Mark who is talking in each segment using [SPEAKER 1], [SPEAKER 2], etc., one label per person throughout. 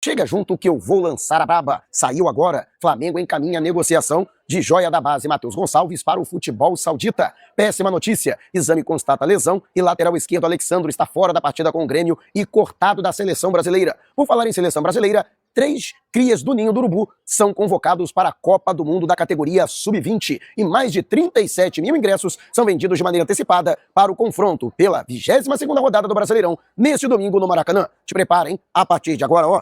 [SPEAKER 1] Chega junto que eu vou lançar a braba. Saiu agora. Flamengo encaminha a negociação de joia da base Matheus Gonçalves para o futebol saudita. Péssima notícia. Exame constata lesão e lateral esquerdo Alexandro está fora da partida com o Grêmio e cortado da seleção brasileira. Por falar em seleção brasileira, 3 crias do Ninho do Urubu são convocados para a Copa do Mundo da categoria Sub-20 e mais de 37 mil ingressos são vendidos de maneira antecipada para o confronto pela 22ª rodada do Brasileirão neste domingo no Maracanã. Te preparem, a partir de agora, ó.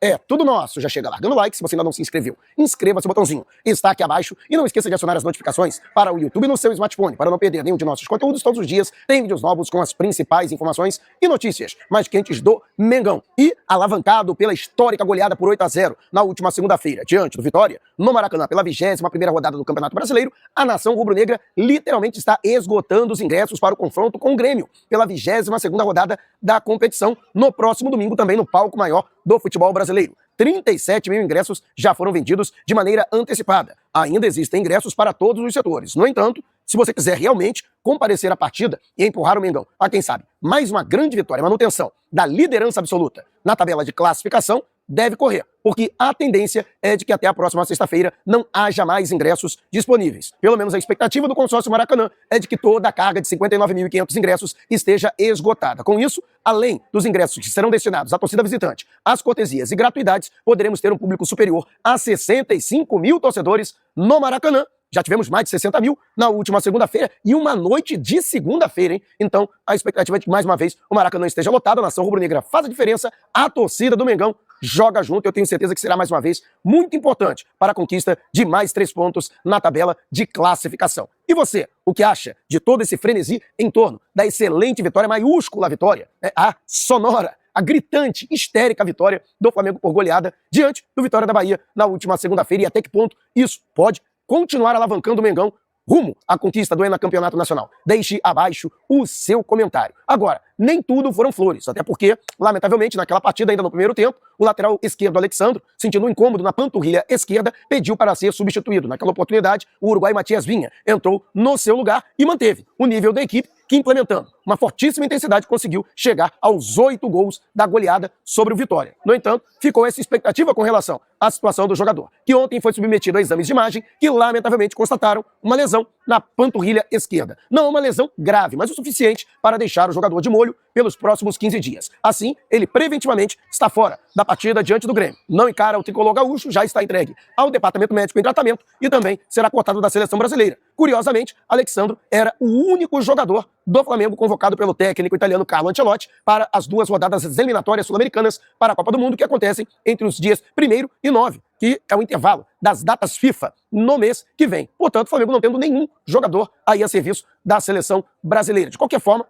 [SPEAKER 1] É tudo nosso. Já chega largando o like se você ainda não se inscreveu. Inscreva-se, botãozinho está aqui abaixo e não esqueça de acionar as notificações para o YouTube no seu smartphone, para não perder nenhum de nossos conteúdos. Todos os dias tem vídeos novos com as principais informações e notícias mais quentes do Mengão. E alavancado pela histórica goleada por 8-0 na última segunda-feira, diante do Vitória, no Maracanã, pela 21ª rodada do Campeonato Brasileiro, a nação rubro-negra literalmente está esgotando os ingressos para o confronto com o Grêmio, pela 22ª rodada da competição, no próximo domingo também no palco maior do futebol brasileiro. 37 mil ingressos já foram vendidos de maneira antecipada. Ainda existem ingressos para todos os setores. No entanto, se você quiser realmente comparecer à partida e empurrar o Mengão a, quem sabe, mais uma grande vitória, manutenção da liderança absoluta na tabela de classificação, deve correr, porque a tendência é de que até a próxima sexta-feira não haja mais ingressos disponíveis. Pelo menos a expectativa do consórcio Maracanã é de que toda a carga de 59.500 ingressos esteja esgotada. Com isso, além dos ingressos que serão destinados à torcida visitante, às cortesias e gratuidades, poderemos ter um público superior a 65 mil torcedores no Maracanã. Já tivemos mais de 60 mil na última segunda-feira e uma noite de segunda-feira, hein? Então, a expectativa é de que, mais uma vez, o Maracanã esteja lotado, a nação rubro-negra faz a diferença, a torcida do Mengão joga junto. Eu tenho certeza que será, mais uma vez, muito importante para a conquista de mais 3 pontos na tabela de classificação. E você, o que acha de todo esse frenesi em torno da excelente vitória, maiúscula vitória, a sonora, a gritante, histérica vitória do Flamengo por goleada diante do Vitória da Bahia na última segunda-feira, e até que ponto isso pode continuar alavancando o Mengão rumo à conquista do Campeonato Nacional? Deixe abaixo o seu comentário. Agora, nem tudo foram flores, até porque, lamentavelmente, naquela partida, ainda no primeiro tempo, o lateral esquerdo, Alexandro, sentindo um incômodo na panturrilha esquerda, pediu para ser substituído. Naquela oportunidade, o uruguai Matias Vinha entrou no seu lugar e manteve o nível da equipe, que, implementando uma fortíssima intensidade, conseguiu chegar aos 8 gols da goleada sobre o Vitória. No entanto, ficou essa expectativa com relação à situação do jogador, que ontem foi submetido a exames de imagem que, lamentavelmente, constataram uma lesão na panturrilha esquerda. Não uma lesão grave, mas o suficiente para deixar o jogador de molho pelos próximos 15 dias. Assim, ele preventivamente está fora da partida diante do Grêmio. Não encara o tricolor gaúcho, já está entregue ao departamento médico em tratamento e também será cortado da seleção brasileira. Curiosamente, Alexandro era o único jogador do Flamengo convocado pelo técnico italiano Carlo Ancelotti para as 2 rodadas eliminatórias sul-americanas para a Copa do Mundo, que acontecem entre os dias 1º e 9, que é o intervalo das datas FIFA no mês que vem. Portanto, o Flamengo não tendo nenhum jogador aí a serviço da seleção brasileira. De qualquer forma,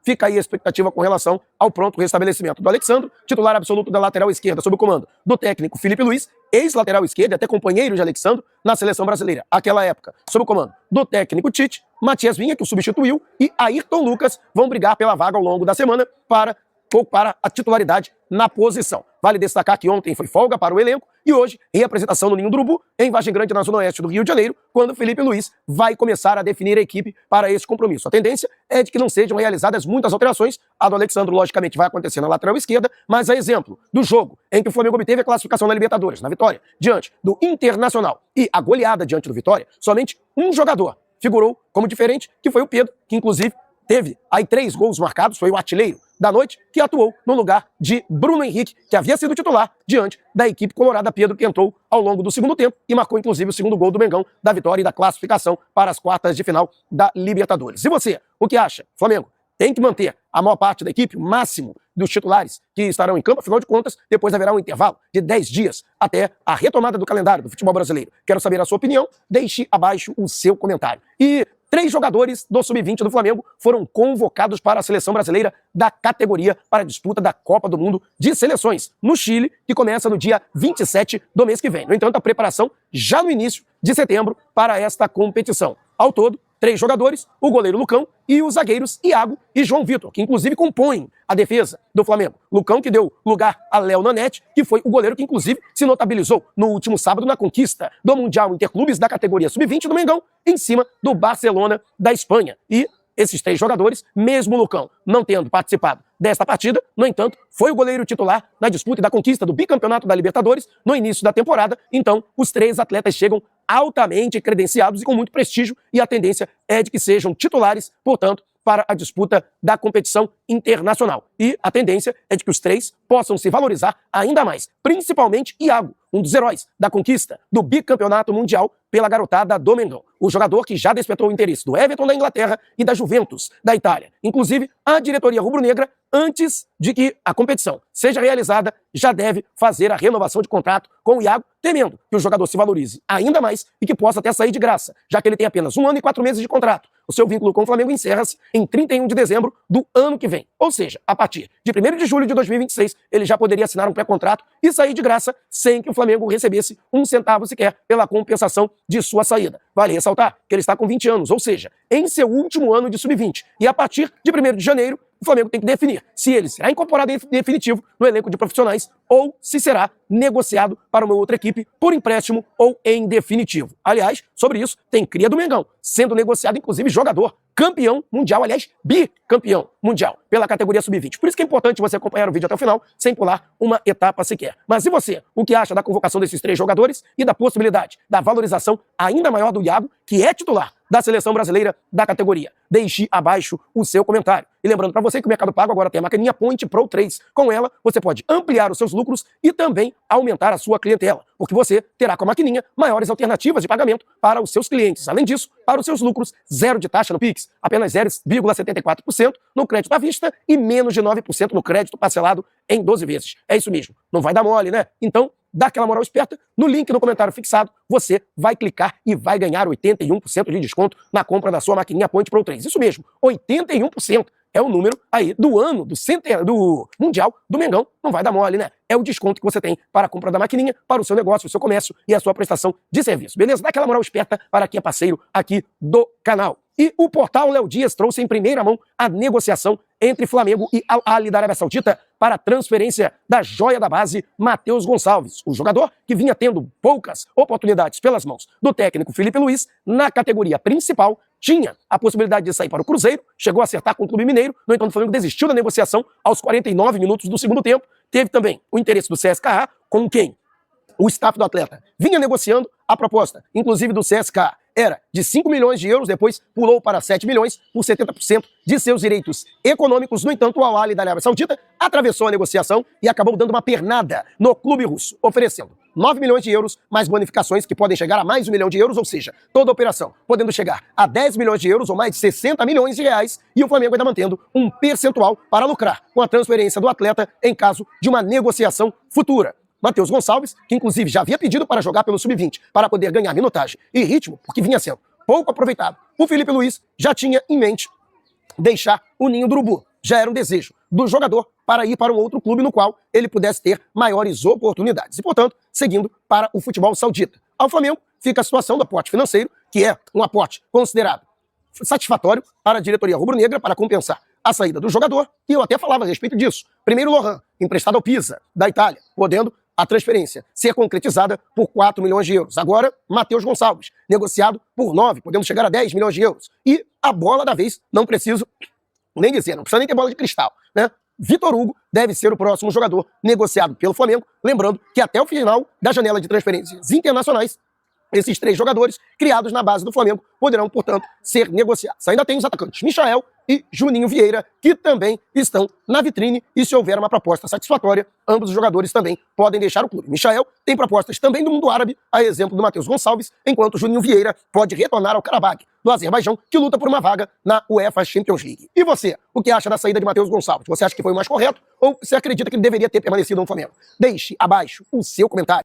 [SPEAKER 1] fica aí a expectativa com relação ao pronto restabelecimento do Alexandro, titular absoluto da lateral esquerda, sob o comando do técnico Felipe Luiz, ex-lateral esquerdo e até companheiro de Alexandro na seleção brasileira. Aquela época, sob o comando do técnico Tite, Matias Vinha, que o substituiu, e Ayrton Lucas vão brigar pela vaga ao longo da semana para a titularidade na posição. Vale destacar que ontem foi folga para o elenco e hoje, reapresentação no Ninho do Urubu, em Vargem Grande, na Zona Oeste do Rio de Janeiro, quando Felipe Luiz vai começar a definir a equipe para esse compromisso. A tendência é de que não sejam realizadas muitas alterações. A do Alexandro, logicamente, vai acontecer na lateral esquerda, mas a exemplo do jogo em que o Flamengo obteve a classificação na Libertadores, na vitória diante do Internacional e a goleada diante do Vitória, somente um jogador figurou como diferente, que foi o Pedro, que inclusive teve aí 3 gols marcados, foi o artilheiro da noite, que atuou no lugar de Bruno Henrique, que havia sido titular diante da equipe colorada. Pedro, que entrou ao longo do segundo tempo e marcou inclusive o 2º gol do Mengão, da vitória e da classificação para as quartas de final da Libertadores. E você, o que acha? Flamengo tem que manter a maior parte da equipe, o máximo dos titulares que estarão em campo, afinal de contas, depois haverá um intervalo de 10 dias até a retomada do calendário do futebol brasileiro. Quero saber a sua opinião, deixe abaixo o seu comentário. E 3 jogadores do Sub-20 do Flamengo foram convocados para a seleção brasileira da categoria para a disputa da Copa do Mundo de Seleções no Chile, que começa no dia 27 do mês que vem. No entanto, a preparação já no início de setembro para esta competição. Ao todo, 3 jogadores, o goleiro Lucão e os zagueiros Iago e João Vitor, que inclusive compõem a defesa do Flamengo. Lucão, que deu lugar a Léo Nanete, que foi o goleiro que inclusive se notabilizou no último sábado na conquista do Mundial Interclubes da categoria Sub-20 do Mengão, em cima do Barcelona da Espanha. E esses 3 jogadores, mesmo o Lucão não tendo participado desta partida, no entanto, foi o goleiro titular na disputa da conquista do bicampeonato da Libertadores no início da temporada. Então, os 3 atletas chegam altamente credenciados e com muito prestígio, e a tendência é de que sejam titulares, portanto, para a disputa da competição internacional. E a tendência é de que os 3 possam se valorizar ainda mais, principalmente Iago, um dos heróis da conquista do bicampeonato mundial pela garotada do Mengão. O jogador que já despertou o interesse do Everton da Inglaterra e da Juventus da Itália. Inclusive, a diretoria rubro-negra, antes de que a competição seja realizada, já deve fazer a renovação de contrato com o Iago, temendo que o jogador se valorize ainda mais e que possa até sair de graça, já que ele tem apenas 1 ano e 4 meses de contrato. O seu vínculo com o Flamengo encerra-se em 31 de dezembro do ano que vem. Ou seja, a partir de 1º de julho de 2026, ele já poderia assinar um pré-contrato e sair de graça sem que o Flamengo recebesse 1 centavo sequer pela compensação de sua saída. Vale ressaltar que ele está com 20 anos, ou seja, em seu último ano de sub-20. E a partir de 1º de janeiro, o Flamengo tem que definir se ele será incorporado em definitivo no elenco de profissionais ou se será negociado para uma outra equipe por empréstimo ou em definitivo. Aliás, sobre isso, tem cria do Mengão, sendo negociado inclusive jogador campeão mundial, aliás, bicampeão mundial pela categoria sub-20. Por isso que é importante você acompanhar o vídeo até o final, sem pular uma etapa sequer. Mas e você? O que acha da convocação desses 3 jogadores e da possibilidade da valorização ainda maior do Iago, que é titular da seleção brasileira da categoria? Deixe abaixo o seu comentário. E lembrando para você que o Mercado Pago agora tem a maquininha Point Pro 3. Com ela, você pode ampliar os seus lucros e também aumentar a sua clientela, porque você terá com a maquininha maiores alternativas de pagamento para os seus clientes. Além disso, para os seus lucros, 0 de taxa no Pix, apenas 0,74% no crédito à vista e menos de 9% no crédito parcelado em 12 vezes. É isso mesmo. Não vai dar mole, né? Então, dá aquela moral esperta, no link no comentário fixado, você vai clicar e vai ganhar 81% de desconto na compra da sua maquininha Point Pro 3. Isso mesmo, 81%. É o número aí do ano, do Mundial do Mengão. Não vai dar mole, né? É o desconto que você tem para a compra da maquininha, para o seu negócio, o seu comércio e a sua prestação de serviço. Beleza? Dá aquela moral esperta para quem é parceiro aqui do canal. E o portal Léo Dias trouxe em primeira mão a negociação entre Flamengo e Al Ahly da Arábia Saudita para a transferência da joia da base Matheus Gonçalves. O jogador que vinha tendo poucas oportunidades pelas mãos do técnico Felipe Luiz na categoria principal, tinha a possibilidade de sair para o Cruzeiro, chegou a acertar com o Clube Mineiro, no entanto o Flamengo desistiu da negociação aos 49 minutos do segundo tempo. Teve também o interesse do CSKA, com quem o staff do atleta vinha negociando. A proposta, inclusive do CSKA, era de 5 milhões de euros, depois pulou para 7 milhões por 70% de seus direitos econômicos. No entanto, o Al Ahly da Arábia Saudita atravessou a negociação e acabou dando uma pernada no clube russo, oferecendo 9 milhões de euros, mais bonificações que podem chegar a mais de 1 milhão de euros, ou seja, toda a operação podendo chegar a 10 milhões de euros ou mais de 60 milhões de reais, e o Flamengo ainda mantendo um percentual para lucrar com a transferência do atleta em caso de uma negociação futura. Matheus Gonçalves, que inclusive já havia pedido para jogar pelo Sub-20 para poder ganhar minutagem e ritmo, porque vinha sendo pouco aproveitado. O Felipe Luiz já tinha em mente deixar o ninho do urubu. Já era um desejo do jogador para ir para um outro clube no qual ele pudesse ter maiores oportunidades. E, portanto, seguindo para o futebol saudita. Ao Flamengo fica a situação do aporte financeiro, que é um aporte considerado satisfatório para a diretoria rubro-negra para compensar a saída do jogador, e eu até falava a respeito disso. Primeiro, Lohan, emprestado ao Pisa, da Itália, podendo a transferência ser concretizada por 4 milhões de euros. Agora, Matheus Gonçalves, negociado por 9, podendo chegar a 10 milhões de euros. E a bola da vez, não preciso nem dizer, não precisa nem ter bola de cristal, né? Vitor Hugo deve ser o próximo jogador negociado pelo Flamengo, lembrando que até o final da janela de transferências internacionais, esses 3 jogadores, criados na base do Flamengo, poderão, portanto, ser negociados. Ainda tem os atacantes Michael e Juninho Vieira, que também estão na vitrine, e se houver uma proposta satisfatória, ambos os jogadores também podem deixar o clube. Michael tem propostas também do mundo árabe, a exemplo do Matheus Gonçalves, enquanto Juninho Vieira pode retornar ao Karabakh, do Azerbaijão, que luta por uma vaga na UEFA Champions League. E você, o que acha da saída de Matheus Gonçalves? Você acha que foi o mais correto ou você acredita que ele deveria ter permanecido no Flamengo? Deixe abaixo o seu comentário.